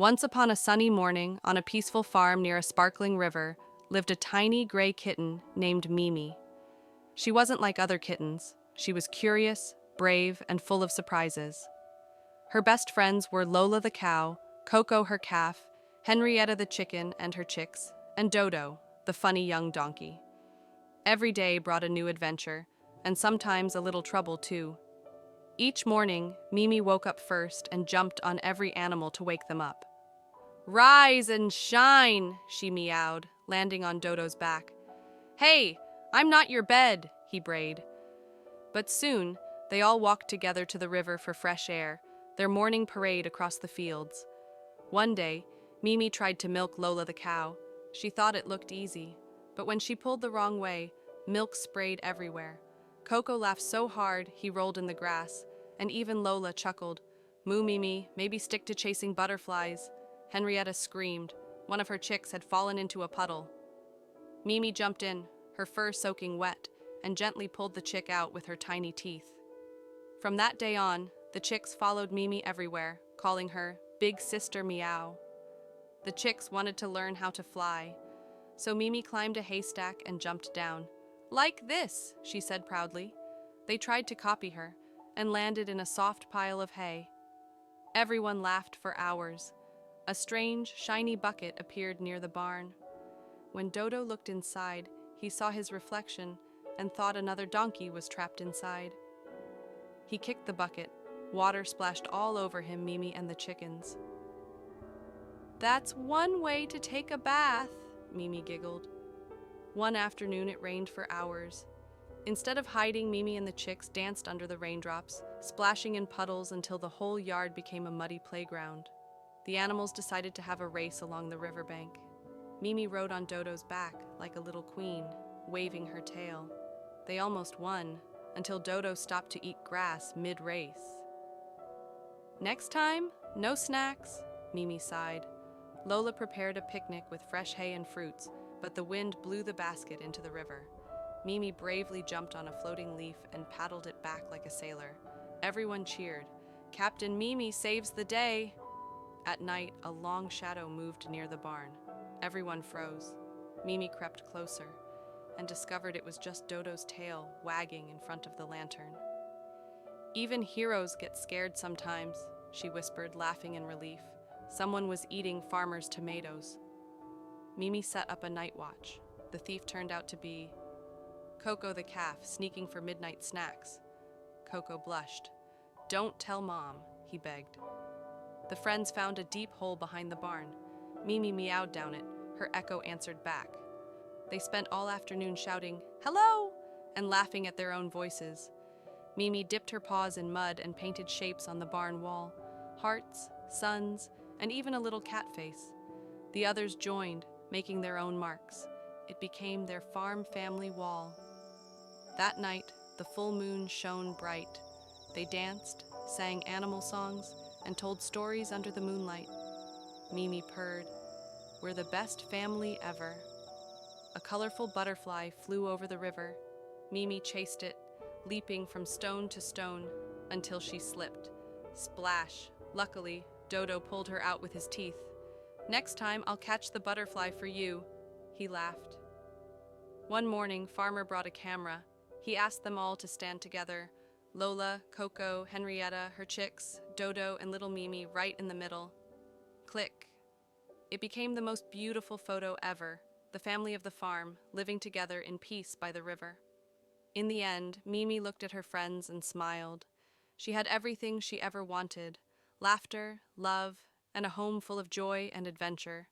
Once upon a sunny morning, on a peaceful farm near a sparkling river, lived a tiny gray kitten named Mimi. She wasn't like other kittens. She was curious, brave, and full of surprises. Her best friends were Lola the cow, Coco her calf, Henrietta the chicken and her chicks, and Dodo, the funny young donkey. Every day brought a new adventure, and sometimes a little trouble too. Each morning, Mimi woke up first and jumped on every animal to wake them up. "Rise and shine," she meowed, landing on Dodo's back. "Hey, I'm not your bed," he brayed. But soon, they all walked together to the river for fresh air, their morning parade across the fields. One day, Mimi tried to milk Lola the cow. She thought it looked easy, but when she pulled the wrong way, milk sprayed everywhere. Coco laughed so hard he rolled in the grass, and even Lola chuckled. "Moo Mimi, maybe stick to chasing butterflies." Henrietta screamed. One of her chicks had fallen into a puddle. Mimi jumped in, her fur soaking wet, and gently pulled the chick out with her tiny teeth. From that day on, the chicks followed Mimi everywhere, calling her Big Sister Meow. The chicks wanted to learn how to fly, so Mimi climbed a haystack and jumped down. "Like this," she said proudly. They tried to copy her, and landed in a soft pile of hay. Everyone laughed for hours. A strange, shiny bucket appeared near the barn. When Dodo looked inside, he saw his reflection and thought another donkey was trapped inside. He kicked the bucket. Water splashed all over him, Mimi, and the chickens. "That's one way to take a bath," Mimi giggled. One afternoon it rained for hours. Instead of hiding, Mimi and the chicks danced under the raindrops, splashing in puddles until the whole yard became a muddy playground. The animals decided to have a race along the riverbank. Mimi rode on Dodo's back like a little queen, waving her tail. They almost won, until Dodo stopped to eat grass mid-race. "Next time, no snacks," Mimi sighed. Lola prepared a picnic with fresh hay and fruits, but the wind blew the basket into the river. Mimi bravely jumped on a floating leaf and paddled it back like a sailor. Everyone cheered. "Captain Mimi saves the day!" At night, a long shadow moved near the barn. Everyone froze. Mimi crept closer and discovered it was just Dodo's tail wagging in front of the lantern. "Even heroes get scared sometimes," she whispered, laughing in relief. Someone was eating farmers' tomatoes. Mimi set up a night watch. The thief turned out to be Coco the calf, sneaking for midnight snacks. Coco blushed. "Don't tell Mom," he begged. The friends found a deep hole behind the barn. Mimi meowed down it. Her echo answered back. They spent all afternoon shouting, "Hello!" and laughing at their own voices. Mimi dipped her paws in mud and painted shapes on the barn wall. Hearts, suns, and even a little cat face. The others joined, making their own marks. It became their farm family wall. That night, the full moon shone bright. They danced, sang animal songs, and told stories under the moonlight. Mimi purred, "We're the best family ever." A colorful butterfly flew over the river. Mimi chased it, leaping from stone to stone until she slipped. Splash! Luckily, Dodo pulled her out with his teeth. "Next time, I'll catch the butterfly for you," he laughed. One morning, Farmer brought a camera. He asked them all to stand together. Lola, Coco, Henrietta, her chicks, Dodo, and little Mimi right in the middle. Click. It became the most beautiful photo ever, the family of the farm, living together in peace by the river. In the end, Mimi looked at her friends and smiled. She had everything she ever wanted: laughter, love, and a home full of joy and adventure.